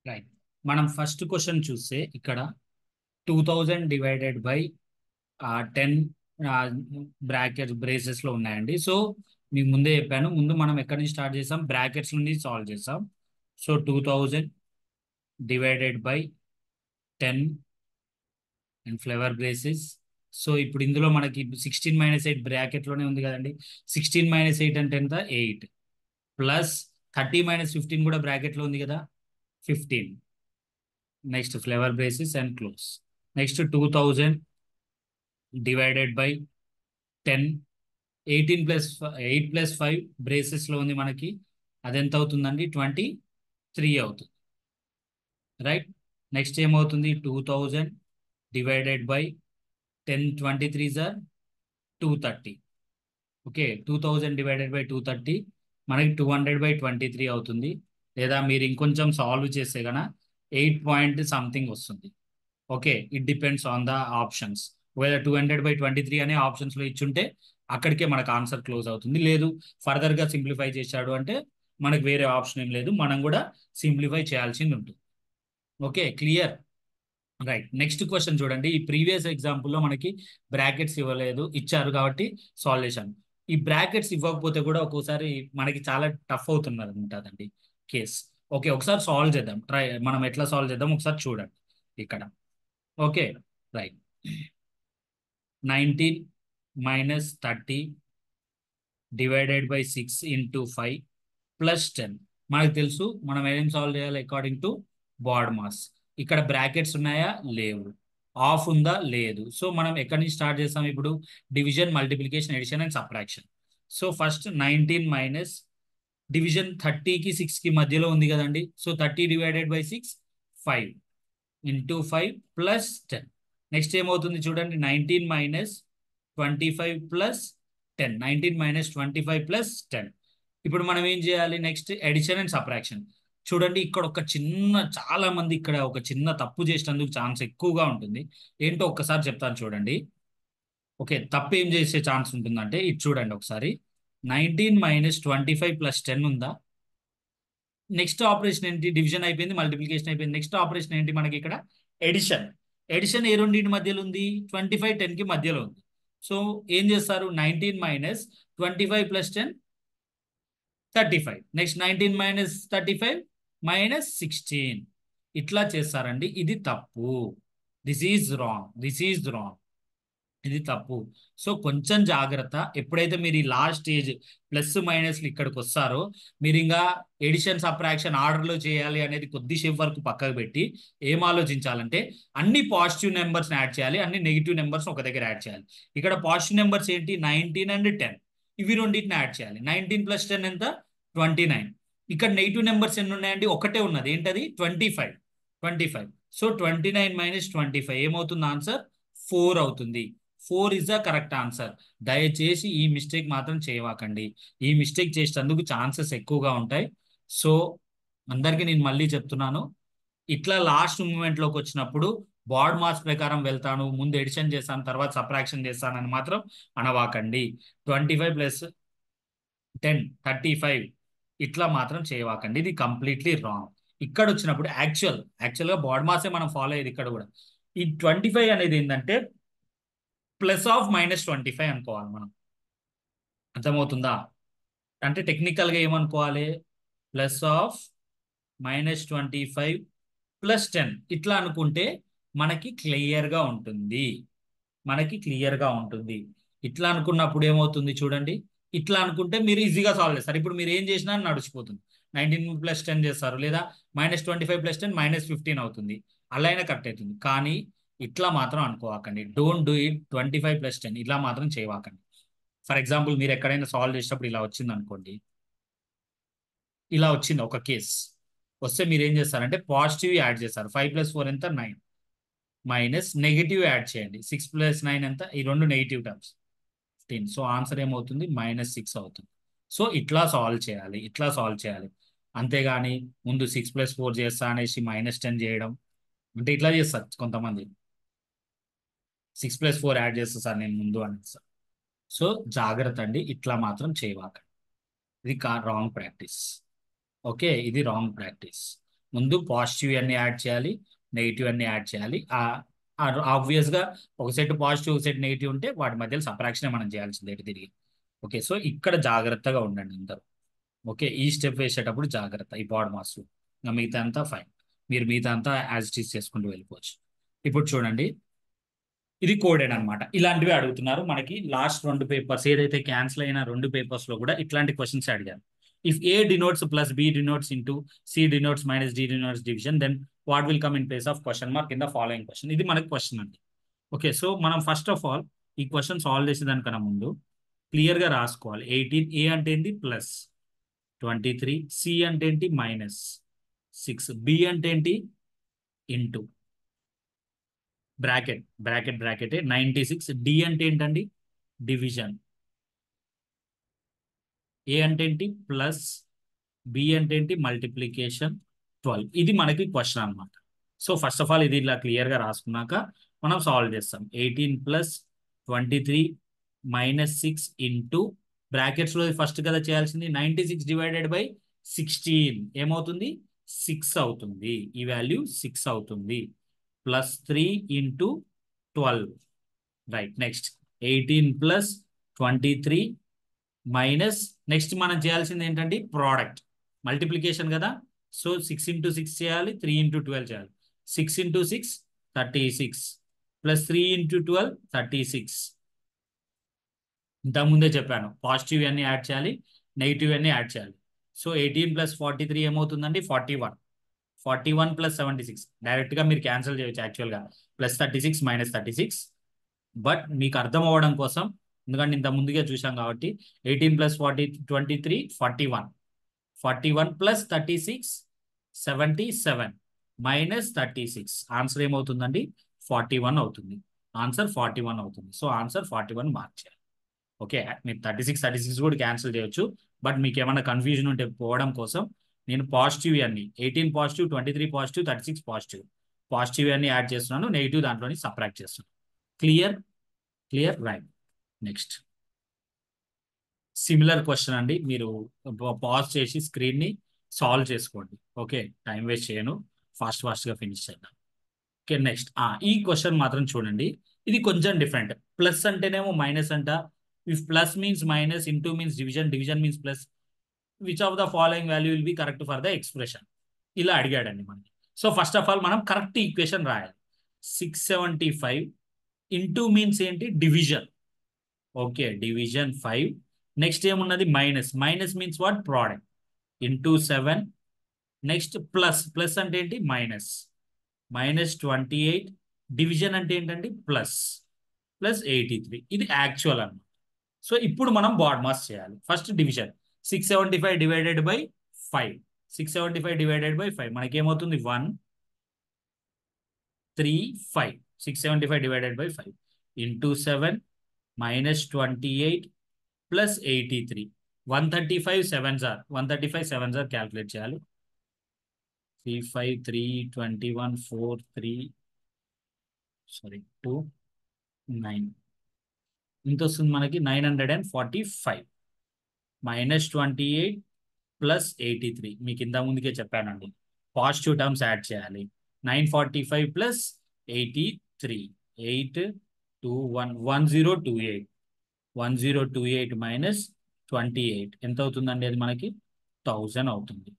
Right. మనం first question చూస్తే ఇక్కడ 2000 డివైడెడ్ బై 10 బ్రాకెట్ బ్రేసెస్ లో ఉన్నాయండి. సో మీకు ముందే చెప్పాను, ముందు మనం ఎక్కడి నుంచి స్టార్ట్ చేసాం, బ్రాకెట్స్ నుండి సాల్వ్ చేసాం. So 2000 divided by 10 and flavour braces. So ఇప్పుడు ఇందులో మనకి 16 - 8 బ్రాకెట్ లోనే ఉంది కదండి. 16 - 8 అంటే ఎంత? 8 ప్లస్ 30 - 15 కూడా బ్రాకెట్ లో ఉంది కదా, 15. Next flavour braces and close. Next 2000 divided by 10, 18 plus 8 plus 5 braces లో ఉంది మనకి. అది ఎంత అవుతుందండి? 23 అవుతుంది. రైట్. నెక్స్ట్ ఏమవుతుంది? 2000 divided by 10, 23 sir 230. Okay, 2000 divided by 230 మనకి 200/23 అవుతుంది. లేదా మీరు ఇంకొంచెం సాల్వ్ చేస్తే గన 8 పాయింట్ సంథింగ్ వస్తుంది. Okay, it depends on the options. ఒకవేళ 200/23 అనే ఆప్షన్స్ లో ఇచ్చుంటే అక్కడికే మనకు ఆన్సర్ క్లోజ్ అవుతుంది. లేదు ఫర్దర్ గా సింప్లిఫై చేశాడు అంటే మనకు వేరే ఆప్షన్ ఏం లేదు, మనం కూడా సింప్లిఫై చేయాల్సింది ఉంటుంది. Okay, clear. Right. Next question చూడండి. ఈ ప్రీవియస్ ఎగ్జాంపుల్లో మనకి బ్రాకెట్స్ ఇవ్వలేదు, ఇచ్చారు కాబట్టి సాల్వ్ చేశాను. ఈ బ్రాకెట్స్ ఇవ్వకపోతే కూడా ఒక్కోసారి మనకి చాలా టఫ్ అవుతున్నది ఉంటుందండి కేస్. ఓకే, ఒకసారి సాల్వ్ చేద్దాం. మనం ఎట్లా సాల్వ్ చేద్దాం ఒకసారి చూడండి ఇక్కడ. Okay, right. 19 - 30 divided by 6 into 5 plus 10. మనకు తెలుసు మనం ఏం సాల్వ్ చేయాలి అకార్డింగ్ టు బాడ్ మాస్. ఇక్కడ బ్రాకెట్స్ ఉన్నాయా? లేవు. ఆఫ్ ఉందా? లేదు. సో మనం ఎక్కడి నుంచి స్టార్ట్ చేస్తాం ఇప్పుడు? Division, multiplication, addition and subtraction. So first 19 minus division 30కి 6కి మధ్యలో ఉంది కదండి. So 30 divided by 6 5 into 5 plus 10. Next ఏమవుతుంది చూడండి, 19 - 25 ప్లస్ 10. 19 - 25 ప్లస్ 10. ఇప్పుడు మనం ఏం చేయాలి? Next addition and subtraction. చూడండి ఇక్కడ ఒక చిన్న, చాలా మంది ఇక్కడ ఒక చిన్న తప్పు చేసినందుకు ఛాన్స్ ఎక్కువగా ఉంటుంది. ఏంటో ఒక్కసారి చెప్తాను చూడండి. ఓకే, తప్పు ఏం చేసే ఛాన్స్ ఉంటుందంటే ఇది చూడండి ఒకసారి. 19 - 25 ప్లస్ 10 ఉందా? నెక్స్ట్ ఆపరేషన్ ఏంటి? డివిజన్ అయిపోయింది, మల్టిప్లికేషన్ అయిపోయింది. నెక్స్ట్ ఆపరేషన్ ఏంటి మనకి ఇక్కడ? ఎడిషన్. ఎడిషన్ ఏ రెండింటి మధ్యలో ఉంది? 25 10కి మధ్యలో ఉంది. సో ఏం చేస్తారు? 19 - 25 ప్లస్ 10 35. నెక్స్ట్ 19 - 35 - 16 ఇట్లా చేస్తారండి. ఇది తప్పు. This is wrong, this is wrong. ఇది తప్పు. సో కొంచెం జాగ్రత్త. ఎప్పుడైతే మీరు ఈ లాస్ట్ స్టేజ్ ప్లస్ మైనస్లు ఇక్కడికి వస్తారో, మీరు ఇంకా ఎడిషన్ సబ్ట్రాక్షన్ ఆర్డర్లో చేయాలి అనేది కొద్దిసేపు వరకు పక్కకు పెట్టి ఏం ఆలోచించాలంటే అన్ని పాజిటివ్ నెంబర్స్ యాడ్ చేయాలి, అన్ని నెగిటివ్ నెంబర్స్ ఒక దగ్గర యాడ్ చేయాలి. ఇక్కడ పాజిటివ్ నెంబర్స్ ఏంటి? 19 అండ్ 10. ఇవి రెండింటిని యాడ్ చేయాలి. 19 + 10 ఎంత? 29. ఇక్కడ నెగిటివ్ నెంబర్స్ ఎన్ని ఉన్నాయండి? ఒకటే ఉన్నది. ఏంటది? 25. 25. సో 29 - 25 ఏమవుతుంది? ఆన్సర్ 4 అవుతుంది. 4 ఇస్ ద కరెక్ట్ ఆన్సర్. దయచేసి ఈ మిస్టేక్ మాత్రం చేయవాకండి. ఈ మిస్టేక్ చేసేందుకు ఛాన్సెస్ ఎక్కువగా ఉంటాయి. సో అందరికీ నేను మళ్ళీ చెప్తున్నాను, ఇట్లా లాస్ట్ మూమెంట్ లోకి వచ్చినప్పుడు బాడ్ మాస్ ప్రకారం వెళ్తాను, ముందు ఎడిషన్ చేస్తాను తర్వాత సబ్ట్రాక్షన్ చేస్తానని మాత్రం అనవాకండి. 25 + 10 35 ఇట్లా మాత్రం చేయవాకండి. ఇది కంప్లీట్లీ రాంగ్. ఇక్కడ వచ్చినప్పుడు యాక్చువల్గా బాడ్ మాసే మనం ఫాలో అయ్యేది ఇక్కడ కూడా. ఈ 25 అనేది ఏంటంటే +/- 25 అనుకోవాలి మనం. అర్థమవుతుందా? అంటే టెక్నికల్గా ఏమనుకోవాలి? +/- 25 + 10 ఇట్లా అనుకుంటే మనకి క్లియర్గా ఉంటుంది. మనకి క్లియర్గా ఉంటుంది. ఇట్లా అనుకున్నప్పుడు ఏమవుతుంది చూడండి. ఇట్లా అనుకుంటే మీరు ఈజీగా సాల్వ్ చేస్తారు. ఇప్పుడు మీరు ఏం చేసినా నడిచిపోతుంది. 19 + 10 చేస్తారు, లేదా -25 + 10 -15 అవుతుంది. అలా అయినా కరెక్ట్ అవుతుంది. కానీ ఇట్లా మాత్రం అనుకోవాకండి. Don't do it. 25 + 10 ఇలా మాత్రం చేయవాకండి. ఫర్ ఎగ్జాంపుల్ మీరు ఎక్కడైనా సాల్వ్ చేసేటప్పుడు ఇలా వచ్చింది అనుకోండి, ఇలా వచ్చింది ఒక కేస్ వస్తే మీరు ఏం చేస్తారంటే పాజిటివ్ యాడ్ చేస్తారు. 5 + 4 ఎంత? 9. మైనస్ నెగిటివ్ యాడ్ చేయండి. 6 + 9 ఎంత? ఈ రెండు నెగిటివ్ టర్మ్స్ 15. సో ఆన్సర్ ఏమవుతుంది? -6 అవుతుంది. సో ఇట్లా సాల్వ్ చేయాలి, ఇట్లా సాల్వ్ చేయాలి. అంతేగాని ముందు 6 + 4 చేస్తా అనేసి -10 చేయడం, అంటే ఇట్లా చేస్తారు కొంతమంది. 6 + 4 యాడ్ చేస్తా సార్ నేను ముందు అని సార్. సో జాగ్రత్త అండి, ఇట్లా మాత్రం చేయవాక. ఇది రాంగ్ ప్రాక్టీస్. ఓకే, ఇది రాంగ్ ప్రాక్టీస్. ముందు పాజిటివ్ అన్ని యాడ్ చేయాలి, నెగిటివ్ అన్ని యాడ్ చేయాలి. ఆబ్వియస్గా ఒక సెట్ పాజిటివ్ ఒక సెట్ నెగిటివ్ ఉంటే వాటి మధ్యలో సబ్ట్రాక్షన్ మనం చేయాల్సిందే తిరిగి. ఓకే, సో ఇక్కడ జాగ్రత్తగా ఉండండి అందరూ. ఓకే, ఈ స్టెప్ వేసేటప్పుడు జాగ్రత్త ఈ బాడ్ మాస్. మిగతా అంతా ఫైన్, మీరు మిగతా అంతా యాజ్ ఇట్ ఈస్ చేసుకుంటూ వెళ్ళిపోవచ్చు. ఇప్పుడు చూడండి, ఇది కోడెడ్ అనమాట. ఇలాంటివి అడుగుతున్నారు మనకి. లాస్ట్ 2 పేపర్స్ ఏదైతే క్యాన్సిల్ అయిన 2 పేపర్స్ లో కూడా ఇట్లాంటి క్వశ్చన్స్ అడిగారు. If A denotes plus B denotes into C denotes minus D denotes division, then what will come in place of question mark in the following question. ఇది మనకి question అండి. Okay, so మనం first of all ఈ question solve చేసేదానికన్నా ముందు clear గా రాసుకోవాలి. 18 ఏ అంటే ఏంటి ప్లస్ 23, సి అంటే ఏంటి మైనస్ 6, బి అంటే ఏంటి into bracket bracket bracket 96, D అంటే ఏంటండి డివిజన్, ఏ అంటే ఏంటి ప్లస్, బి అంటే ఏంటి మల్టిప్లికేషన్ 12. ఇది మనకి క్వశ్చన్ అనమాట. సో ఫస్ట్ ఆఫ్ ఆల్ ఇది ఇలా క్లియర్గా రాసుకున్నాక మనం సాల్వ్ చేస్తాం. 18 ప్లస్ 23 మైనస్ 6 ఇంటూ బ్రాకెట్స్లో ఫస్ట్ కదా చేయాల్సింది. 96 డివైడెడ్ బై 16 ఏమవుతుంది 6 అవుతుంది. ఈ వాల్యూ 6 అవుతుంది. Plus 3 into 12. Right, next 18 plus 23 minus, next మనం చేయాల్సింది ఏంటంటే ప్రోడక్ట్ మల్టిప్లికేషన్ కదా. సో 6 ఇంటూ 6 చేయాలి, 3 ఇంటూ 12 చేయాలి. 6 ఇంటూ 6 36 ప్లస్ 3 ఇంటూ 12 36. ఇంతకుముందే చెప్పాను పాజిటివ్ అన్ని యాడ్ చేయాలి, నెగిటివ్ అన్ని యాడ్ చేయాలి. సో 18 ప్లస్ 43 ఏమవుతుందండి 41. 41 ప్లస్ 76 డైరెక్ట్గా మీరు క్యాన్సిల్ చేయొచ్చు యాక్చువల్గా. Plus 36 minus 36. బట్ మీకు అర్థం అవ్వడం కోసం, ఎందుకంటే ఇంత ముందుగా చూసాం కాబట్టి, 18 ప్లస్ 23 41. 41 plus 36 77 minus 36. ఆన్సర్ ఏమవుతుందండి 41 అవుతుంది. ఆన్సర్ 41 అవుతుంది. సో ఆన్సర్ 41 మార్క్ చేయాలి. ఓకే, మీరు 36 కూడా క్యాన్సిల్ చేయొచ్చు. బట్ మీకు ఏమైనా కన్ఫ్యూజన్ ఉంటే పోవడం కోసం నేను పాజిటివ్ అన్ని 18 పాజిటివ్, 23 పాజిటివ్, 36 పాజిటివ్, పాజిటివ్ అన్ని యాడ్ చేస్తున్నాను, నెగిటివ్ దాంట్లోని సబ్ట్రాక్ట్ చేస్తున్నాను. Clear clear right. Next similar question అండి. మీరు పాజ్ చేసి స్క్రీన్ని సాల్వ్ చేసుకోండి. ఓకే, టైం వేస్ట్ చేయను, ఫాస్ట్గా ఫినిష్ చేద్దాం. ఓకే, నెక్స్ట్ ఈ క్వశ్చన్ మాత్రం చూడండి. ఇది కొంచెం డిఫరెంట్. ప్లస్ అంటేనేమో మైనస్ అంట. If plus means minus, into means division, division means plus, which of the following value will be correct for the expression. ఇలా అడిగాడండి మనకి. సో ఫస్ట్ ఆఫ్ ఆల్ మనం కరెక్ట్ ఈక్వేషన్ రాయాలి. 675 ఇంటూ మీన్స్ ఏంటి division. Okay, division 5. Next ఏమున్నది minus, minus means what product into 7. Next plus, plus అంటే ఏంటి minus, minus 28. Division అంటే ఏంటండి ప్లస్, ప్లస్ 83. ఇది యాక్చువల్ అన్నమాట. సో ఇప్పుడు మనం బాడ్ మాస్ చేయాలి. First division 675 divided by 5. 675 divided by 5 మనకేమవుతుంది 1 3 5. 675 divided by 5 into 7 minus 28 plus 83. 135 7s are 135 7s are calculate చేయాలి. 3 5 3 21 4 3 2 9. ఇంత వస్తుంది మనకి 945 మైనస్ 28 ప్లస్ 83. మీకు ఇంత ముందుకే చెప్పానండి, పాజిటివ్ టర్మ్స్ యాడ్ చేయాలి. 945 ప్లస్ 83 8 2 1 1028. 1028 మైనస్ 28 ఎంత అవుతుందండి, అది మనకి 1000 అవుతుంది.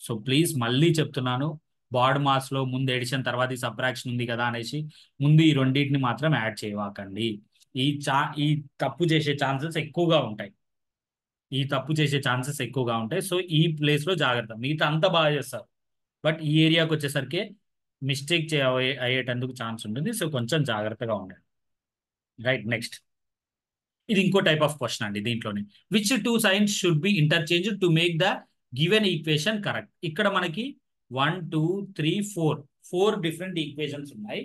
సో ప్లీజ్ మళ్ళీ చెప్తున్నాను, బాడ్ మాస్ లో ముందు ఎడిషన్ తర్వాత ఈ సబ్ట్రాక్షన్ ఉంది కదా అనేసి ముందు ఈ రెండింటిని మాత్రం యాడ్ చేయవాకండి. ఈ తప్పు చేసే ఛాన్సెస్ ఎక్కువగా ఉంటాయి. సో ఈ ప్లేస్ లో జాగ్రత్త. మిగతా అంతా బాగా చేస్తారు, బట్ ఈ ఏరియాకి వచ్చేసరికి మిస్టేక్ అయ్యేటందుకు ఛాన్స్ ఉంటుంది. సో కొంచెం జాగ్రత్తగా ఉండండి. రైట్, నెక్స్ట్ ఇది ఇంకో టైప్ ఆఫ్ క్వశ్చన్ అండి. దీంట్లోనే which 2 science should be interchange to make the given equation correct. ఇక్కడ మనకి 1 2 3 4 డిఫరెంట్ ఈక్వేషన్స్ ఉన్నాయి.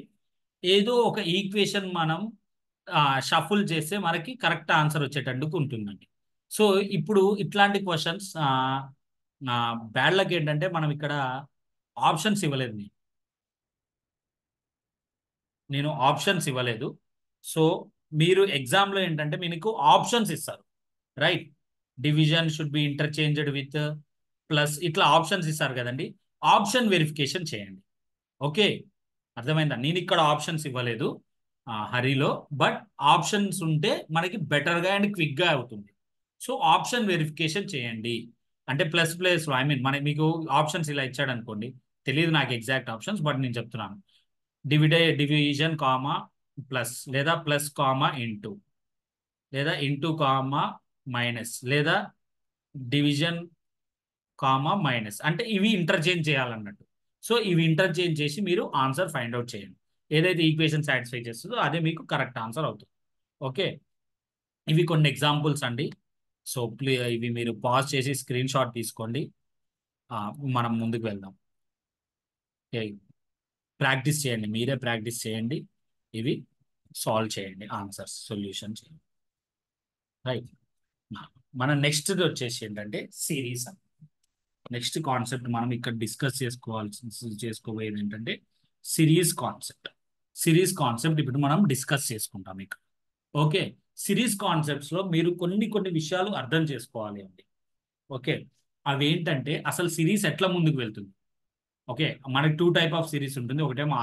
ఏదో ఒక ఈక్వేషన్ మనం షఫుల్ చేస్తే మనకి కరెక్ట్ ఆన్సర్ వచ్చేటందుకు ఉంటుందండి. సో ఇప్పుడు ఇట్లాంటి క్వశ్చన్స్ బ్యాడ్ లక్ ఏంటంటే మనం ఇక్కడ ఆప్షన్స్ ఇవ్వలేదు. నేను ఆప్షన్స్ ఇవ్వలేదు. సో మీరు ఎగ్జామ్లో ఏంటంటే మీకు ఆప్షన్స్ ఇస్తారు. Right, division should be interchanged with plus, ఇట్లా ఆప్షన్స్ ఇస్తారు కదండి. ఆప్షన్ వెరిఫికేషన్ చేయండి. ఓకే, అర్థమైందా? నేను ఇక్కడ ఆప్షన్స్ ఇవ్వలేదు హరిలో, బట్ ఆప్షన్స్ ఉంటే మనకి బెటర్గా అండ్ క్విక్గా అవుతుంది. సో ఆప్షన్ వెరిఫికేషన్ చేయండి. అంటే ప్లస్ ప్లస్ ఐ మీన్ మీకు ఆప్షన్స్ ఇలా ఇచ్చాడు అనుకోండి, తెలియదు నాకు ఎగ్జాక్ట్ ఆప్షన్స్, బట్ నేను చెప్తున్నాను. డివిజన్ కామా ప్లస్, లేదా ప్లస్ కామా ఇంటూ, లేదా ఇంటూ కామా మైనస్, లేదా డివిజన్ కామా మైనస్, అంటే ఇవి ఇంటర్చేంజ్ చేయాలన్నట్టు. సో ఇవి ఇంటర్చేంజ్ చేసి మీరు ఆన్సర్ ఫైండ్ అవుట్ చేయండి. ఏదైతే ఈక్వేషన్ సాటిస్ఫై చేస్తుందో అదే మీకు కరెక్ట్ ఆన్సర్ అవుతుంది. ఓకే, ఇవి కొన్ని ఎగ్జాంపుల్స్ అండి. సో ఇవి మీరు పాజ్ చేసి స్క్రీన్ షాట్ తీసుకోండి. మనం ముందుకు వెళ్దాం. ప్రాక్టీస్ చేయండి, మీరే ప్రాక్టీస్ చేయండి, ఇవి సాల్వ్ చేయండి, ఆన్సర్స్ సొల్యూషన్ చేయండి. రైట్, మన నెక్స్ట్ వచ్చేసి ఏంటంటే సిరీస్. నెక్స్ట్ కాన్సెప్ట్ మనం ఇక్కడ డిస్కస్ చేసుకోబోయేది ఏంటంటే సిరీస్ కాన్సెప్ట్. సిరీస్ కాన్సెప్ట్ ఇప్పుడు మనం డిస్కస్ చేసుకుంటాం ఇక్కడ. ఓకే, సిరీస్ కాన్సెప్ట్స్ లో మీరు కొన్ని విషయాలు అర్థం చేసుకోవాలి అండి. ఓకే, అవి ఏంటంటే అసలు సిరీస్ ఎట్లా ముందుకు వెళ్తుంది. ఓకే, మనకి 2 టైప్ ఆఫ్ సిరీస్ ఉంటుంది. ఒకటేమో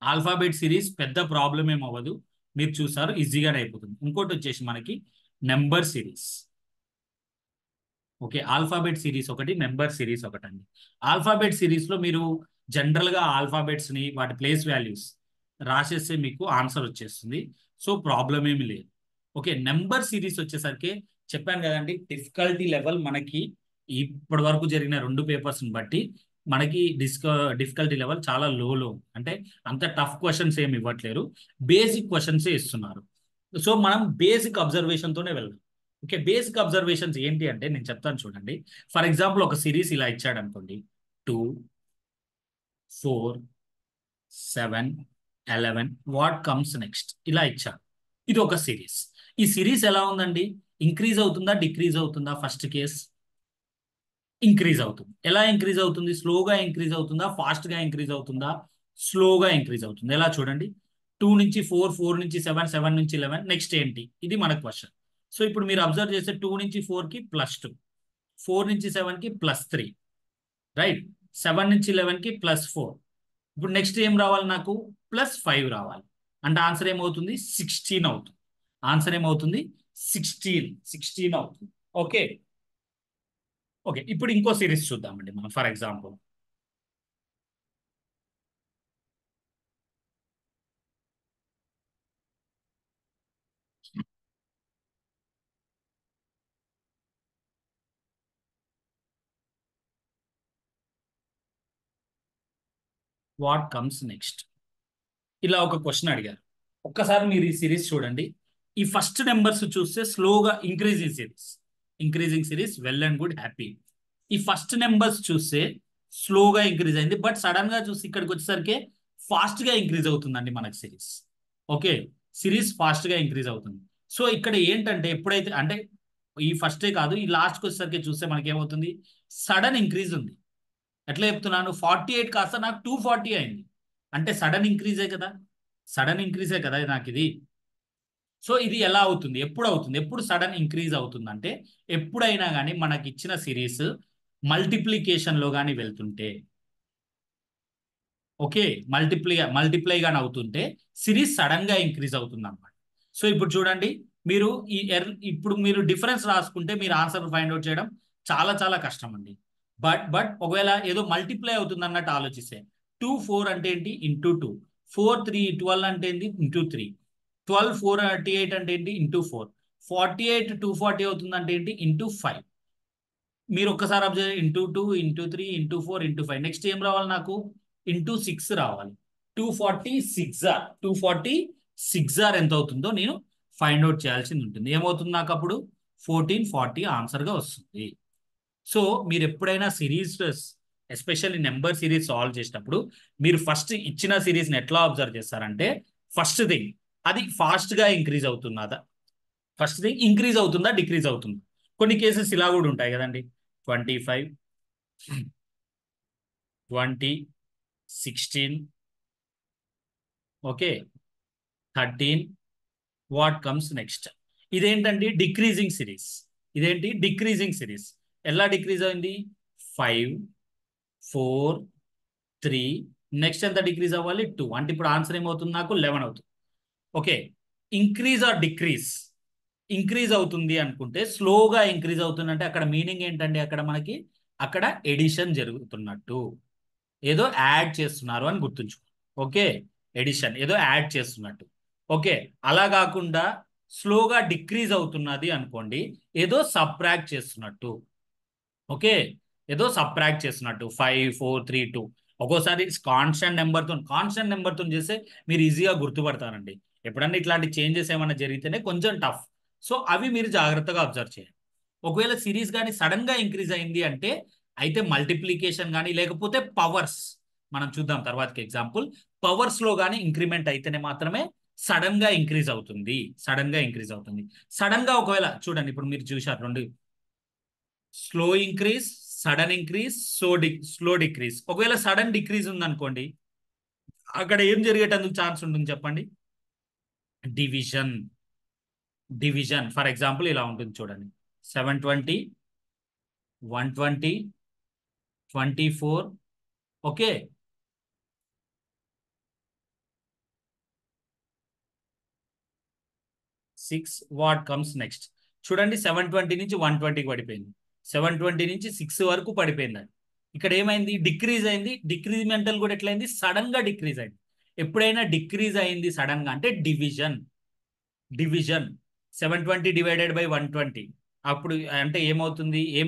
ఆల్ఫాబెట్ సిరీస్ పెద్ద ప్రాబ్లం ఏం అవ్వదు, మీరు చూసారు ఈజీగానే అయిపోతుంది. ఇంకోటి వచ్చేసి మనకి number series. Okay, alphabet series ఒకటి, నెంబర్ సిరీస్ ఒకటి అండి. ఆల్ఫాబెట్ సిరీస్ లో మీరు జనరల్ గా ఆల్ఫాబెట్స్ ని వాటి ప్లేస్ వాల్యూస్ రాసేస్తే మీకు ఆన్సర్ వచ్చేస్తుంది. సో ప్రాబ్లం ఏమి లేదు. ఓకే, నెంబర్ సిరీస్ వచ్చేసరికి చెప్పాను కదండి, డిఫికల్టీ లెవెల్ మనకి ఇప్పటి వరకు జరిగిన 2 పేపర్స్ బట్టి మనకి డిఫికల్టీ లెవెల్ చాలా లోలో, అంటే అంత టఫ్ క్వశ్చన్స్ ఏమి ఇవ్వట్లేరు, బేసిక్ క్వశ్చన్స్ ఇస్తున్నారు. సో మనం బేసిక్ అబ్జర్వేషన్ తోనే వెళ్దాం. ఓకే, బేసిక్ అబ్జర్వేషన్స్ ఏంటి అంటే నేను చెప్తాను చూడండి. ఫర్ ఎగ్జాంపుల్ ఒక సిరీస్ ఇలా ఇచ్చాడు అనుకోండి, 2, 4, 7, 11, వాట్ కమ్స్ నెక్స్ట్ ఇలా ఇచ్చాడు. ఇది ఒక సిరీస్. ఈ సిరీస్ ఎలా ఉందండి, ఇంక్రీజ్ అవుతుందా డిక్రీజ్ అవుతుందా? ఫస్ట్ కేస్ ఇంక్రీజ్ అవుతుంది. ఎలా ఇంక్రీజ్ అవుతుంది? స్లోగా ఇంక్రీజ్ అవుతుందా, ఫాస్ట్గా ఇంక్రీజ్ అవుతుందా? స్లోగా ఇంక్రీజ్ అవుతుంది. ఎలా చూడండి, 2 నుంచి 4, 4 నుంచి 7, 7 నుంచి 11, నెక్స్ట్ ఏంటి, ఇది మన క్వశ్చన్. సో ఇప్పుడు మీరు అబ్జర్వ్ చేస్తే 2 నుంచి 4కి +2, 4 నుంచి 7కి +3, రైట్, 7 నుంచి 11కి +4. ఇప్పుడు నెక్స్ట్ ఏం రావాలి నాకు, +5 రావాలి. అంటే ఆన్సర్ ఏమవుతుంది, 16 అవుతుంది. ఆన్సర్ ఏమవుతుంది, 16 అవుతుంది. ఓకే, ఓకే, ఇప్పుడు ఇంకో సిరీస్ చూద్దామండి మనం. For example what comes next, ఇలా ఒక క్వశ్చన్ అడిగారు. ఒక్కసారి మీరు ఈ సిరీస్ చూడండి. ఈ ఫస్ట్ నెంబర్స్ చూస్తే స్లోగా increasing series well and good, happy. ఈ ఫస్ట్ నెంబర్స్ చూస్తే స్లోగా ఇంక్రీజ్ అయింది, బట్ సడన్ గా చూసి ఇక్కడికి వచ్చేసరికి ఫాస్ట్ గా ఇంక్రీజ్ అవుతుందండి మనకి సిరీస్. ఓకే, సిరీస్ ఫాస్ట్ గా ఇంక్రీజ్ అవుతుంది. సో ఇక్కడ ఏంటంటే ఎప్పుడైతే అంటే ఈ ఫస్టే కాదు, ఈ లాస్ట్కి వచ్చేసరికి చూస్తే మనకి ఏమవుతుంది, సడన్ ఇంక్రీజ్ ఉంది. ఎట్లా చెప్తున్నాను, 48 కాస్త నాకు 240 అయింది. అంటే సడన్ ఇంక్రీజే కదా, నాకు ఇది. సో ఇది ఎలా అవుతుంది, ఎప్పుడు అవుతుంది, ఎప్పుడు సడన్ ఇంక్రీజ్ అవుతుంది అంటే ఎప్పుడైనా కానీ మనకి ఇచ్చిన సిరీస్ మల్టిప్లికేషన్ లో కానీ వెళ్తుంటే, ఓకే, మల్టిప్లై గాని అవుతుంటే సిరీస్ సడన్ గా ఇంక్రీజ్ అవుతుంది అనమాట. సో ఇప్పుడు చూడండి, మీరు ఇప్పుడు మీరు డిఫరెన్స్ రాసుకుంటే మీరు ఆన్సర్ ఫైండ్ అవుట్ చేయడం చాలా చాలా కష్టం అండి. బట్ ఒకవేళ ఏదో మల్టిప్లై అవుతుంది అన్నట్టు ఆలోచిస్తే, 2 4 అంటే ఏంటి, × 2, 4 3 12 అంటే ఏంటి, × 3, 12 4 38 అంటే ఏంటి, × 4, 48 240 అవుతుంది అంటే ఏంటి, × 5. మీరు ఒక్కసారి అబ్జర్వ్, × 2 × 3 × 4 × 5, నెక్స్ట్ ఏం రావాలి నాకు, × 6 రావాలి. 246 ఎంత అవుతుందో నేను ఫైండ్ అవుట్ చేయాల్సి ఉంటుంది. ఏమవుతుంది నాకు అప్పుడు, 1440 ఆన్సర్గా వస్తుంది. సో మీరు ఎప్పుడైనా series, especially number series solve చేసినప్పుడు మీరు ఫస్ట్ ఇచ్చిన సిరీస్ని ఎట్లా అబ్జర్వ్ చేస్తారంటే, ఫస్ట్ థింగ్ అది ఫాస్ట్గా ఇంక్రీజ్ అవుతున్నదా, ఫస్ట్ థింగ్ ఇంక్రీజ్ అవుతుందా డిక్రీజ్ అవుతుందా. కొన్ని కేసెస్ ఇలా కూడా ఉంటాయి కదండి, 25, 20, 16, ఓకే, 13, వాట్ కమ్స్ నెక్స్ట్. ఇదేంటండి, డిక్రీజింగ్ సిరీస్. ఎలా డిక్రీజ్ అయింది, 5 4 3 నెక్స్ట్ ఎంత డిక్రీజ్ అవ్వాలి 2 అంటే ఇప్పుడు ఆన్సర్ ఏమవుతుంది నాకు 11 అవుతుంది. Okay, increase or decrease, increase అవుతుంది అనుకుంటే స్లోగా ఇంక్రీజ్ అవుతుందంటే అక్కడ మీనింగ్ ఏంటండి, అక్కడ మనకి అక్కడ ఎడిషన్ జరుగుతున్నట్టు, ఏదో యాడ్ చేస్తున్నారు అని గుర్తుంచుకో. ఓకే, ఎడిషన్ ఏదో యాడ్ చేస్తున్నట్టు. ఓకే, అలా కాకుండా స్లోగా డిక్రీజ్ అవుతున్నది అనుకోండి, ఏదో సబ్ట్రాక్ట్ చేస్తున్నట్టు. ఓకే, ఏదో సబ్ట్రాక్ట్ చేస్తున్నట్టు 5 4 3 2. ఒక్కోసారి కాన్స్టెంట్ నెంబర్తో చేస్తే మీరు ఈజీగా గుర్తుపడతారండి. ఎప్పుడన్నా ఇట్లాంటి చేంజెస్ ఏమైనా జరిగితేనే కొంచెం టఫ్. సో అవి మీరు జాగ్రత్తగా అబ్జర్వ్ చేయండి. ఒకవేళ సిరీస్ కానీ సడన్ గా ఇంక్రీజ్ అయింది అంటే అయితే మల్టిప్లికేషన్ కానీ లేకపోతే పవర్స్, మనం చూద్దాం తర్వాతకి ఎగ్జాంపుల్. పవర్స్ లో కానీ ఇంక్రిమెంట్ అయితేనే మాత్రమే సడన్ గా ఇంక్రీజ్ అవుతుంది. సడన్ గా ఇంక్రీజ్ అవుతుంది. సడన్ గా ఒకవేళ చూడండి, ఇప్పుడు మీరు చూశారు రెండు, slow increase, sudden increase, slow decrease. ఒకవేళ సడన్ డిక్రీజ్ ఉందనుకోండి, అక్కడ ఏం జరిగేటందుకు ఛాన్స్ ఉంటుంది చెప్పండి, డివిజన్. డివిజన్ ఫర్ ఎగ్జాంపుల్ ఇలా ఉంటుంది చూడండి, 720 120 24. Okay, 6 what comes next. చూడండి 720 నుంచి 120కి పడిపోయింది, 720 నుంచి 6 వరకు పడిపోయింది. ఇక్కడ ఏమైంది, డిక్రీజ్ అయింది. డిక్రీజ్మెంటల్ కూడా ఎట్లయింది, సడన్ గా డిక్రీజ్ అయింది. ఎప్పుడైనా డిక్రీజ్ అయింది సడన్ గా అంటే డివిజన్. డివిజన్ 720 డివైడెడ్ బై 120 అప్పుడు అంటే ఏమవుతుంది, ఏం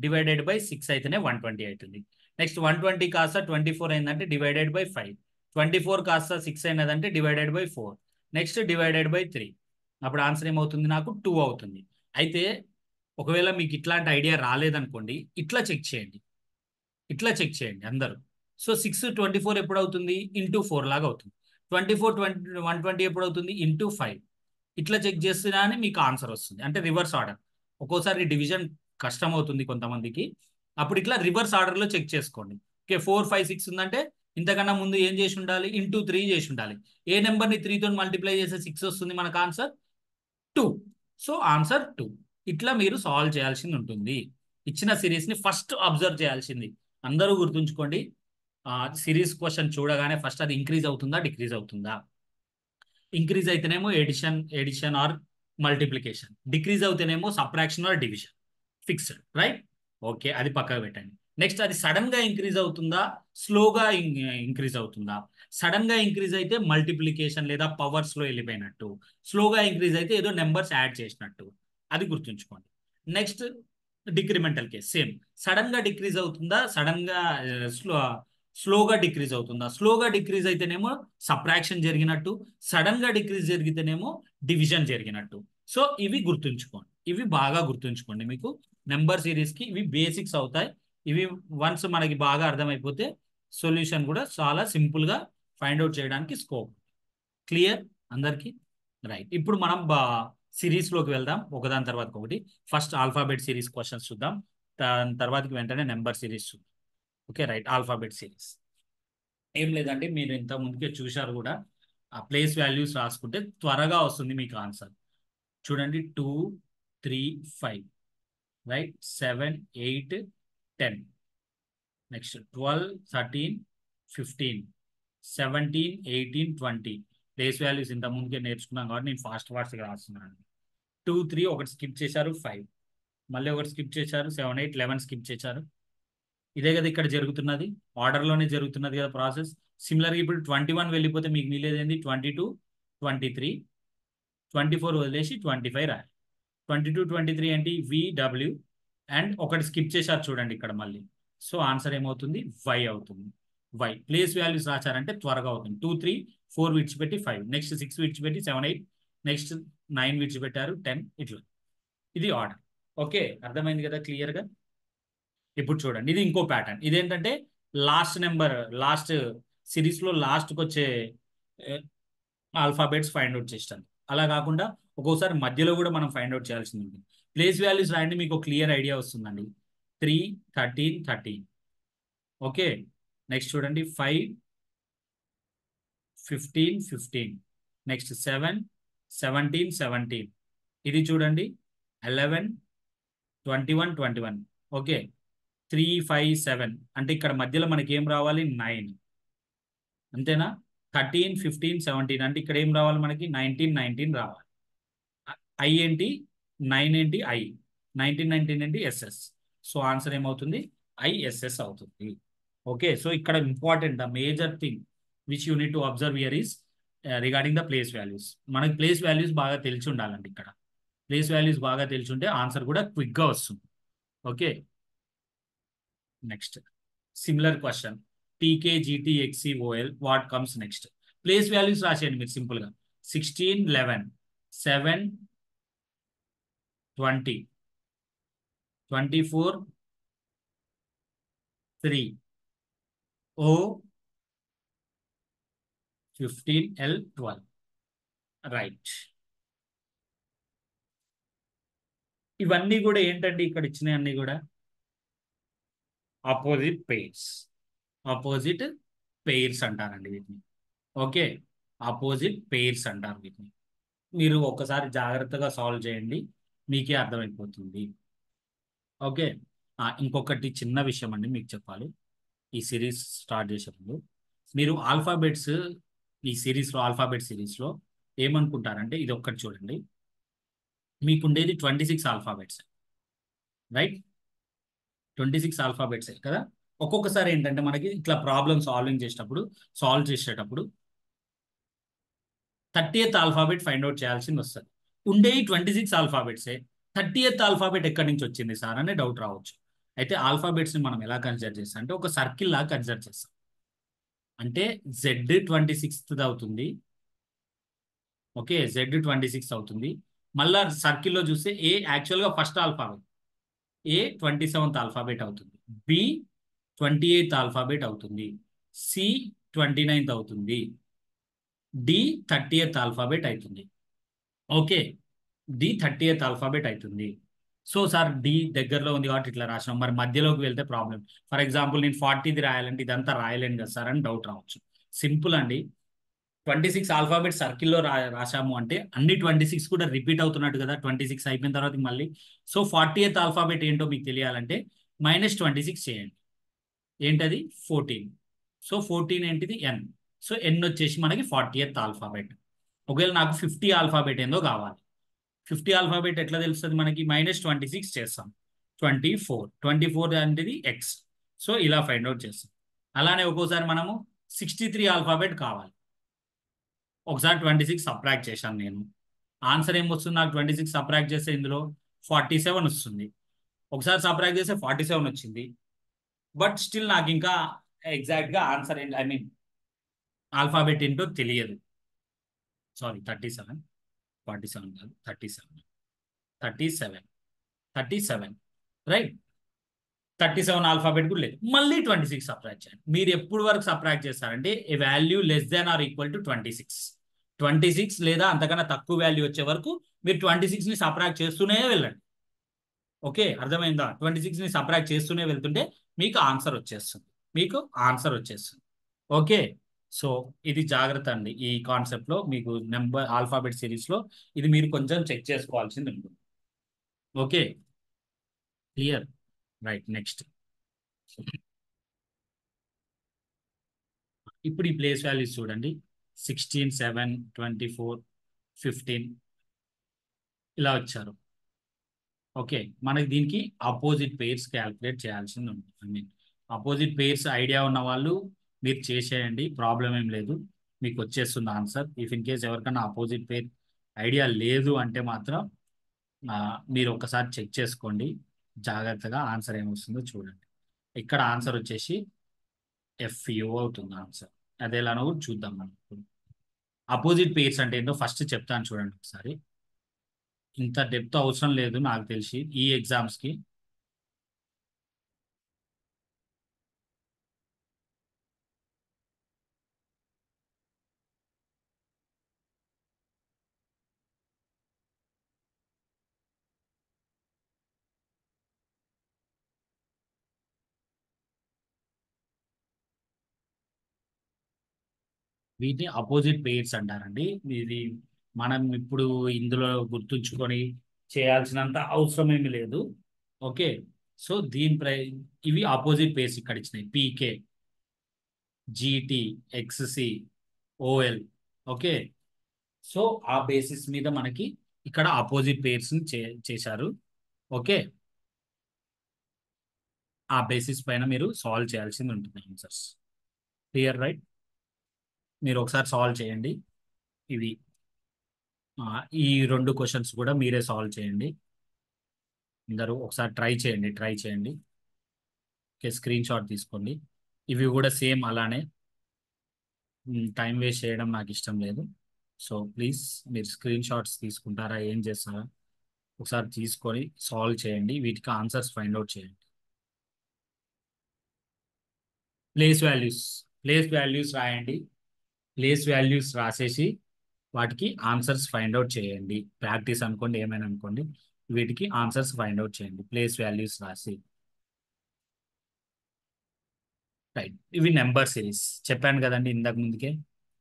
డివైడెడ్ బై 6 అయితేనే 120 అవుతుంది. నెక్స్ట్ 120 కాస్త 24 అయిందంటే డివైడెడ్ బై 5. 24 కాస్త 6 అయినదంటే divided by 4. Next divided by 3. అప్పుడు ఆన్సర్ ఏమవుతుంది నాకు 2 అవుతుంది. అయితే ఒకవేళ మీకు ఇట్లాంటి ఐడియా రాలేదనుకోండి, ఇట్లా చెక్ చేయండి, ఇట్లా చెక్ చేయండి అందరూ. సో 6 24 ఎప్పుడు అవుతుంది, ఇంటూ 4 లాగా అవుతుంది. 24 120 ఎప్పుడు అవుతుంది, ఇంటూ 5. ఇట్లా చెక్ చేస్తేనే మీకు ఆన్సర్ వస్తుంది, అంటే రివర్స్ ఆర్డర్. ఒక్కోసారి డివిజన్ కష్టం అవుతుంది కొంతమందికి, అప్పుడు ఇట్లా రివర్స్ ఆర్డర్లో చెక్ చేసుకోండి. ఓకే, 4 5 6 ఉందంటే ఇంతకన్నా ముందు ఏం చేసి ఉండాలి, ఇంటూ 3 చేసి ఉండాలి. ఏ నెంబర్ని 3తో మల్టిప్లై చేస్తే 6 వస్తుంది మనకు ఆన్సర్ 2. So answer 2. ఇట్లా మీరు సాల్వ్ చేయాల్సింది ఉంటుంది. ఇచ్చిన సిరీస్ని ఫస్ట్ అబ్జర్వ్ చేయాల్సింది. అందరూ గుర్తుంచుకోండి, సిరీస్ క్వశ్చన్ చూడగానే ఫస్ట్ అది ఇంక్రీజ్ అవుతుందా డిక్రీజ్ అవుతుందా. ఇంక్రీజ్ అయితేనేమో ఎడిషన్ ఆర్ మల్టిప్లికేషన్, డిక్రీజ్ అవుతేనేమో subtraction or division. Fixed, right. Okay, అది పక్కకు పెట్టండి. నెక్స్ట్ అది సడన్ గా ఇంక్రీజ్ అవుతుందా, స్లోగా ఇంక్రీజ్ అవుతుందా. సడన్ గా ఇంక్రీజ్ అయితే మల్టిప్లికేషన్ లేదా పవర్స్ లో వెళ్ళిపోయినట్టు, స్లోగా ఇంక్రీజ్ అయితే ఏదో నెంబర్స్ యాడ్ చేసినట్టు, అది గుర్తుంచుకోండి. నెక్స్ట్ డిక్రిమెంటల్ కేస్ సేమ్, సడన్ గా డిక్రీజ్ అవుతుందా, సడన్ గా స్లో స్లోగా డిక్రీజ్ అవుతుందా. స్లోగా డిక్రీజ్ అయితేనేమో సబ్ట్రాక్షన్ జరిగినట్టు, సడన్ గా డిక్రీజ్ జరిగితేనేమో డివిజన్ జరిగినట్టు. సో ఇవి గుర్తుంచుకోండి, ఇవి బాగా గుర్తుంచుకోండి. మీకు నెంబర్ సిరీస్కి ఇవి బేసిక్స్ అవుతాయి. ఇవి వన్స్ మనకి బాగా అర్థమైపోతే సొల్యూషన్ కూడా చాలా సింపుల్గా ఫైండ్ అవుట్ చేయడానికి స్కోప్. క్లియర్ అందరికీ, రైట్. ఇప్పుడు మనం సిరీస్లోకి వెళ్దాం ఒకదాని తర్వాత ఒకటి. ఫస్ట్ ఆల్ఫాబెట్ సిరీస్ క్వశ్చన్స్ చూద్దాం, దాని తర్వాతకి వెంటనే నెంబర్ సిరీస్ చూద్దాం. ఓకే రైట్, ఆల్ఫాబెట్ సిరీస్ ఏం లేదండి, మీరు ఇంత ముందుకే చూశారు కూడా. ఆ ప్లేస్ వాల్యూస్ రాసుకుంటే త్వరగా వస్తుంది మీకు ఆన్సర్. చూడండి 2 3 5, రైట్, 7 8 10, నెక్స్ట్ 12 13 15 17 18 20. ప్లేస్ వాల్యూస్ ఇంత ముందుకే నేర్చుకున్నాం కాబట్టి నేను ఫాస్ట్గా రాస్తున్నాను. 2 3 ఒకటి స్కిప్ చేశారు, 5 మళ్ళీ ఒకటి స్కిప్ చేశారు, 7 8 11 స్కిప్ చేశారు. ఇదే కదా ఇక్కడ జరుగుతున్నది, ఆర్డర్లోనే జరుగుతున్నది కదా ప్రాసెస్. సిమిలర్గా ఇప్పుడు 21 వెళ్ళిపోతే మీకు మిగిలేది ఏంది, 22 23 24 వదిలేసి 25 రాయాలి. 22 23 ఏంటి, విడబ్ల్యూ, అండ్ ఒకటి స్కిప్ చేశారు చూడండి ఇక్కడ మళ్ళీ. సో ఆన్సర్ ఏమవుతుంది, వై అవుతుంది. వై ప్లేస్ వాల్యూస్ రాశారంటే త్వరగా అవుతుంది. 2 3 4 విడిచిపెట్టి 5, నెక్స్ట్ 6 విడిచిపెట్టి 7 8, నెక్స్ట్ 9 విడిచిపెట్టారు 10, ఇట్లా ఇది ఆర్డర్. ఓకే, అర్థమైంది కదా క్లియర్గా. ఇప్పుడు చూడండి ఇది ఇంకో ప్యాటర్న్. ఇదేంటంటే లాస్ట్ సిరీస్లో లాస్ట్కి వచ్చే ఆల్ఫాబెట్స్ ఫైండ్ అవుట్ చేస్తాను. అలా కాకుండా ఒక్కోసారి మధ్యలో కూడా మనం ఫైండ్ అవుట్ చేయాల్సింది ఉంటుంది. ప్లేస్ వాల్యూస్ రాయండి, మీకు క్లియర్ ఐడియా వస్తుందండి. 3 13 13. ఓకే, నెక్స్ట్ చూడండి 5 15 15, నెక్స్ట్ 7 17 17. ఇది చూడండి 11 21 21. ఓకే, 357 అంటే ఇక్కడ మధ్యలో మనకి ఏం రావాలి 9, అంతేనా? 13, 15, 17 అంటే ఇక్కడ ఏం రావాలి మనకి 19, 19 రావాలి. ఐ ఏంటి, 9 ఏంటి, ఐ 19, 19 ఏంటి, ఎస్ఎస్. సో ఆన్సర్ ఏమవుతుంది, ఐఎస్ఎస్ అవుతుంది. ఓకే, సో ఇక్కడ important the major thing which you need to observe here is regarding the place values. మనకి ప్లేస్ వాల్యూస్ బాగా తెలిసి ఉండాలండి. ఇక్కడ ప్లేస్ వాల్యూస్ బాగా తెలిసి ఉంటే ఆన్సర్ కూడా క్విక్గా వస్తుంది. Okay, next similar question, PK GT XOL what comes next. Place values రాసేయండి మీరు సింపుల్గా. 16, 11, 7, 20, 24, 3, O, 15, L, 12. రైట్. ఇవన్నీ కూడా ఏంటండి, ఇక్కడ ఇచ్చినవన్నీ కూడా ఆపోజిట్ పెయిర్స్. ఆపోజిట్ పెయిర్స్ అంటారండి వీటిని. ఓకే, ఆపోజిట్ పెయిర్స్ అంటారు వీటిని. మీరు ఒక్కసారి జాగ్రత్తగా సాల్వ్ చేయండి, మీకే అర్థమైపోతుంది. ఓకే, ఇంకొకటి చిన్న విషయం అండి మీకు చెప్పాలి. ఈ సిరీస్ స్టార్ట్ చేసే ముందు మీరు ఆల్ఫాబెట్స్, ఈ సిరీస్లో ఆల్ఫాబెట్ సిరీస్లో ఏమనుకుంటారంటే, ఇది ఒక్కటి చూడండి, మీకుండేది 26 ఆల్ఫాబెట్స్, రైట్? 26 ఆల్ఫాబెట్స్ కదా. ఒక్కొక్కసారి ఏంటంటే మనకి ఇట్లా ప్రాబ్లమ్ సాల్వ్ చేసేటప్పుడు 30th ఆల్ఫాబెట్ ఫైండ్ అవుట్ చేయాల్సింది వస్తుంది. ఉండేవి 26 ఆల్ఫాబెట్సే, 30th ఆల్ఫాబెట్ ఎక్కడి నుంచి వచ్చింది సార్ అనే డౌట్ రావచ్చు. అయితే ఆల్ఫాబెట్స్ని మనం ఎలా కన్సిడర్ చేస్తాం అంటే, ఒక సర్కిల్ లాగా కన్సిడర్ చేస్తాం. అంటే జెడ్ 26th అవుతుంది. ఓకే, జెడ్ 26 అవుతుంది. మళ్ళా సర్కిల్లో చూస్తే ఏ యాక్చువల్గా ఫస్ట్ ఆల్ఫాబెట్, ఏ 27th ఆల్ఫాబెట్ అవుతుంది, బి 28th ఆల్ఫాబెట్ అవుతుంది, సి 29th అవుతుంది, డి 30th ఆల్ఫాబెట్ అవుతుంది. ఓకే, డి 30th ఆల్ఫాబెట్ అవుతుంది. సో సార్ డి దగ్గరలో ఉంది కాబట్టి ఇట్లా రాసినాం, మరి మధ్యలోకి వెళ్తే ప్రాబ్లం. ఫర్ ఎగ్జాంపుల్ నేను 40ది రాయాలంటే ఇదంతా రాయలేను కదా సార్ అని డౌట్ రావచ్చు. సింపుల్ అండి, 26 ఆల్ఫాబెట్ సర్కిల్లో రాసాము అంటే అన్ని 26 కూడా రిపీట్ అవుతున్నట్టు కదా. 26 అయిపోయిన తర్వాత మళ్ళీ, సో 40th ఆల్ఫాబెట్ ఏంటో మీకు తెలియాలంటే -26 చేయండి. ఏంటది, 14. సో 14 ఏంటిది, ఎన్. సో ఎన్ వచ్చేసి మనకి 40th ఆల్ఫాబెట్. ఒకవేళ నాకు 50 ఆల్ఫాబెట్ ఏందో కావాలి, 50 ఆల్ఫాబెట్ ఎట్లా తెలుస్తుంది మనకి, -26 చేస్తాం, 24 అనేది ఎక్స్. సో ఇలా ఫైండ్ అవుట్ చేస్తాం. అలానే ఒక్కోసారి మనము 63 ఆల్ఫాబెట్ కావాలి, ఒకసారి 26 సబ్ట్రాక్ట్ చేశాను నేను, ఆన్సర్ ఏం వస్తుంది నాకు, 26 సబ్ట్రాక్ట్ చేస్తే ఇందులో 47 వస్తుంది. ఒకసారి సబ్ట్రాక్ట్ చేస్తే 47 వచ్చింది, బట్ స్టిల్ నాకు ఇంకా ఎగ్జాక్ట్గా ఆన్సర్ ఏంటి, ఐ మీన్ ఆల్ఫాబెట్ ఏంటో తెలియదు. సారీ, 37, 47 కాదు, 37, 37, 37, రైట్. 37 ఆల్ఫాబెట్ కూడా లేదు, మళ్ళీ 26 సబ్ట్రాక్ట్ చేయండి. మీరు ఎప్పుడు వరకు సబ్ట్రాక్ట్ చేస్తారంటే ఏ value less than or equal to 26 లేదా అంతకన్నా తక్కువ వాల్యూ వచ్చే వరకు మీరు 26ని సబ్ట్రాక్ట్ చేస్తూనే వెళ్ళండి. ఓకే, అర్థమైందా? 26ని సబ్ట్రాక్ట్ చేస్తూనే వెళ్తుంటే మీకు ఆన్సర్ వచ్చేస్తుంది, మీకు ఆన్సర్ వచ్చేస్తుంది. ఓకే, సో ఇది జాగ్రత్త అండి. ఈ కాన్సెప్ట్లో మీకు నెంబర్ ఆల్ఫాబెట్ సిరీస్లో ఇది మీరు కొంచెం చెక్ చేసుకోవాల్సింది ఉంటుంది. Okay, clear, right. నెక్స్ట్, ఇప్పుడు ఈ ప్లేస్ వాల్యూస్ చూడండి, 16, 7, 24, 15 ఇలా వచ్చారు. ఓకే, మనకి దీనికి ఆపోజిట్ పెయిర్స్ క్యాల్కులేట్ చేయాల్సింది ఉంటుంది. I mean opposite pairs idea ఉన్న వాళ్ళు మీరు చేసేయండి, ప్రాబ్లం ఏం లేదు, మీకు వచ్చేస్తుంది ఆన్సర్. ఇఫ్ ఇన్ కేస్ ఎవరికైనా ఆపోజిట్ పెయిర్ ఐడియా లేదు అంటే మాత్రం మీరు ఒకసారి చెక్ చేసుకోండి జాగ్రత్తగా, ఆన్సర్ ఏమొస్తుందో చూడండి. ఇక్కడ ఆన్సర్ వచ్చేసి FU అవుతుంది ఆన్సర్. అదే ఎలానో కూడా చూద్దాం మనం ఇప్పుడు. అపోజిట్ పెయిర్స్ అంటే ఏంటో ఫస్ట్ చెప్తాను చూడండి ఒకసారి. ఇంత డెప్త్ అవసరం లేదు నాకు తెలిసి ఈ ఎగ్జామ్స్కి. వీటిని అపోజిట్ పెయిర్స్ అంటారండి. ఇది మనం ఇప్పుడు ఇందులో గుర్తుంచుకొని చేయాల్సినంత అవసరం ఏమి లేదు. ఓకే, సో ఇవి ఆపోజిట్ పేర్స్ ఇక్కడ ఇచ్చినాయి, పీకే, జీటీ, ఎక్స్సి, ఓఎల్. ఓకే, సో ఆ బేసిస్ మీద మనకి ఇక్కడ ఆపోజిట్ పేర్స్ చేశారు. ఓకే, ఆ బేసిస్ పైన మీరు సాల్వ్ చేయాల్సింది ఉంటుంది ఆన్సర్స్. Clear right? మీరు ఒకసారి సాల్వ్ చేయండి. ఇవి ఈ 2 క్వశ్చన్స్ కూడా మీరే సాల్వ్ చేయండి. అందరూ ఒకసారి ట్రై చేయండి. ఓకే, స్క్రీన్ షాట్ తీసుకోండి. ఇవి కూడా సేమ్ అలానే. టైం వేస్ట్ చేయడం నాకు ఇష్టం లేదు. సో ప్లీజ్ మీరు స్క్రీన్ షాట్స్ తీసుకుంటారా, ఏం చేస్తారా ఒకసారి తీసుకొని సాల్వ్ చేయండి. వీటికి ఆన్సర్స్ ఫైండ్ అవుట్ చేయండి. ప్లేస్ వాల్యూస్ ప్లేస్ వాల్యూస్ రాయండి. ప్లేస్ వాల్యూస్ రాసేసి వాటికి ఆన్సర్స్ ఫైండ్ అవుట్ చేయండి. ప్రాక్టీస్ అనుకోండి, ఏమైనా అనుకోండి, వీటికి ఆన్సర్స్ ఫైండ్ అవుట్ చేయండి ప్లేస్ వాల్యూస్ రాసి. రైట్, ఇవి నెంబర్ సిరీస్ చెప్పాను కదండి ఇంతకు ముందుకే.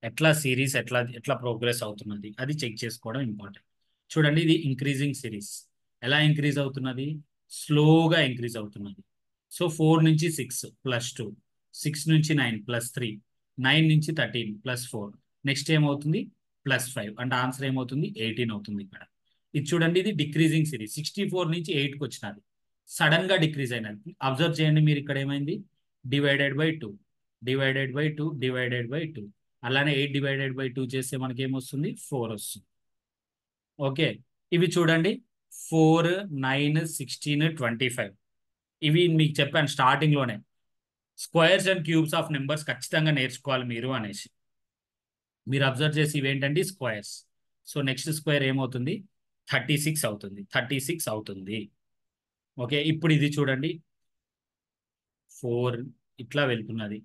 ఎట్లా సిరీస్ ఎట్లా ఎట్లా ప్రోగ్రెస్ అవుతున్నది అది చెక్ చేసుకోవడం ఇంపార్టెంట్. చూడండి, ఇది ఇంక్రీజింగ్ సిరీస్. ఎలా ఇంక్రీజ్ అవుతున్నది? స్లోగా ఇంక్రీజ్ అవుతున్నది. సో 4 నుంచి 6 ప్లస్ 2, 6 నుంచి 9 ప్లస్ 3, 9 నుంచి 13 ప్లస్ 4, నెక్స్ట్ ఏమవుతుంది? ప్లస్ 5. అంటే ఆన్సర్ ఏమవుతుంది? 18 అవుతుంది ఇక్కడ. ఇది చూడండి, ఇది డిక్రీజింగ్ సిరీస్. 64 నుంచి 8కి వచ్చినది, సడన్ గా డిక్రీజ్ అయినది. అబ్జర్వ్ చేయండి మీరు, ఇక్కడ ఏమైంది? Divided by 2, divided by 2, divided by 2. అలానే 8 డివైడెడ్ బై 2 చేస్తే మనకి ఏమొస్తుంది? 4 వస్తుంది. ఓకే, ఇవి చూడండి, 4, 9, 16, 25. ఇవి మీకు చెప్పాను స్టార్టింగ్ లోనే, squares and cubes of numbers ఖచ్చితంగా నేర్చుకోవాలి మీరు అనేసి. మీరు అబ్జర్వ్ చేసి ఇవేంటండి? స్క్వేర్స్. సో నెక్స్ట్ స్క్వేర్ ఏమవుతుంది? 36 అవుతుంది. 36 అవుతుంది. ఓకే, ఇప్పుడు ఇది చూడండి, 4 ఇట్లా వెళ్తున్నది.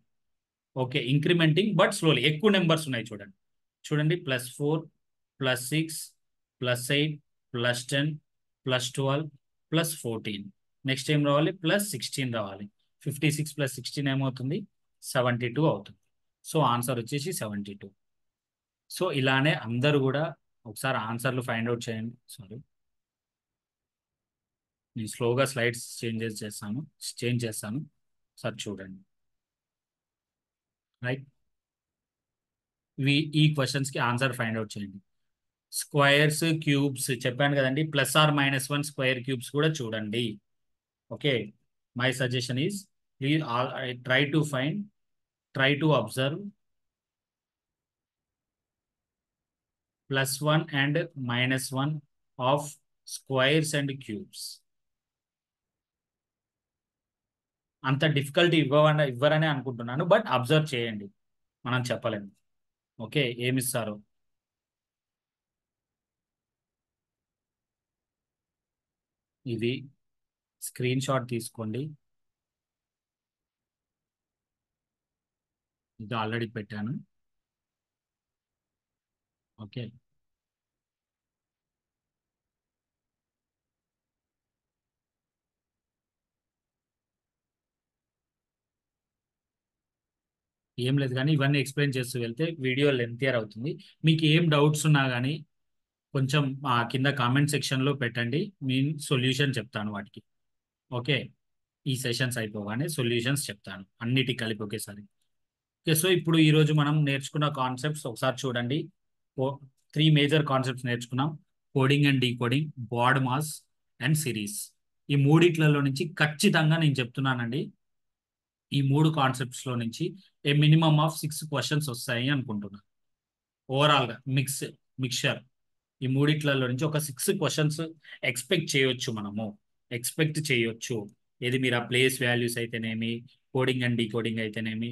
Okay, incrementing but slowly. ఎక్కువ నెంబర్స్ ఉన్నాయి చూడండి. చూడండి, +4, +6, +8, +10, +12, +14. నెక్స్ట్ ఏం రావాలి? +16 రావాలి. 56 + 16 ఏమవుతుంది? 72 అవుతుంది. సో ఆన్సర్ వచ్చేసి 72. సో ఇలానే అందరూ కూడా ఒకసారి ఆన్సర్లు ఫైండ్ అవుట్ చేయండి. సారీ, నేను స్లోగా స్లైడ్స్ చేంజ్ చేస్తాను సార్, చూడండి. రైట్, ఈ క్వశ్చన్స్ కి ఆన్సర్ ఫైండ్ అవుట్ చేయండి. స్క్వేర్స్, క్యూబ్స్ చెప్పాను కదండి, +or-1 స్క్వేర్ క్యూబ్స్ కూడా చూడండి. Okay, my suggestion is please try to observe +1 and -1 of squares and cubes. అంత డిఫికల్టీ ఇవ్వరని అనుకుంటున్నాను, బట్ అబ్జర్వ్ చేయండి, మనం చెప్పలేము. ఓకే, ఏమిస్తారో. ఇది స్క్రీన్ షాట్ తీసుకోండి. ఇది ఆల్రెడీ పెట్టాను. ఓకే, ఏం లేదు కానీ ఇవన్నీ ఎక్స్ప్లెయిన్ చేస్తూ వెళ్తే వీడియో లెంతియర్ అవుతుంది. మీకు ఏం డౌట్స్ ఉన్నా కానీ కొంచెం కింద కామెంట్ సెక్షన్లో పెట్టండి, నేను సొల్యూషన్ చెప్తాను వాటికి. ఓకే, ఈ సెషన్స్ అయిపోగానే సొల్యూషన్స్ చెప్తాను అన్నిటి కలిపి ఒకేసారి. ఓకే, సో ఇప్పుడు ఈరోజు మనం నేర్చుకున్న కాన్సెప్ట్స్ ఒకసారి చూడండి. 3 మేజర్ కాన్సెప్ట్స్ నేర్చుకున్నాం: coding and decoding, BODMAS and series. ఈ మూడిట్లలో నుంచి ఖచ్చితంగా నేను చెప్తున్నానండి, ఈ 3 కాన్సెప్ట్స్ లో నుంచి మినిమం ఆఫ్ 6 క్వశ్చన్స్ వస్తాయి అనుకుంటున్నాను. ఓవరాల్ గా మిక్చర్ ఈ మూడిట్లలో నుంచి ఒక 6 క్వశ్చన్స్ ఎక్స్పెక్ట్ చేయొచ్చు, మనము ఎక్స్పెక్ట్ చేయొచ్చు. ఏది మీరు ఆ ప్లేస్ వాల్యూస్ అయితేనేమి, కోడింగ్ అండ్ డీకోడింగ్ అయితేనేమి,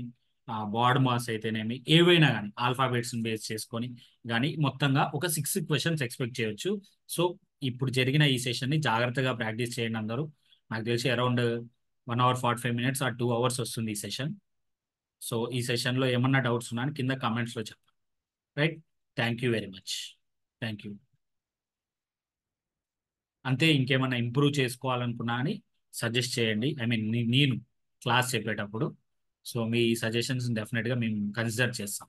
బాడ్ మాస్ అయితేనేమి, ఏవైనా కానీ ఆల్ఫాబెట్స్ బేస్ చేసుకొని కానీ మొత్తంగా ఒక 6 క్వశ్చన్స్ ఎక్స్పెక్ట్ చేయొచ్చు. సో ఇప్పుడు జరిగిన ఈ సెషన్ ని జాగ్రత్తగా ప్రాక్టీస్ చేయండి అందరూ. నాకు తెలిసి అరౌండ్ 1 hour 45 minutes ఆ 2 hours వస్తుంది ఈ సెషన్. సో ఈ సెషన్లో ఏమన్నా డౌట్స్ ఉన్నా కింద కామెంట్స్లో చెప్పండి. Right, thank you very much. Thank you. అంతే, ఇంకేమైనా ఇంప్రూవ్ చేసుకోవాలనుకున్నా అని సజెస్ట్ చేయండి. ఐ మీన్ నేను క్లాస్ చెప్పేటప్పుడు. సో మీ సజెషన్స్ డెఫినెట్గా మేము కన్సిడర్ చేస్తాం.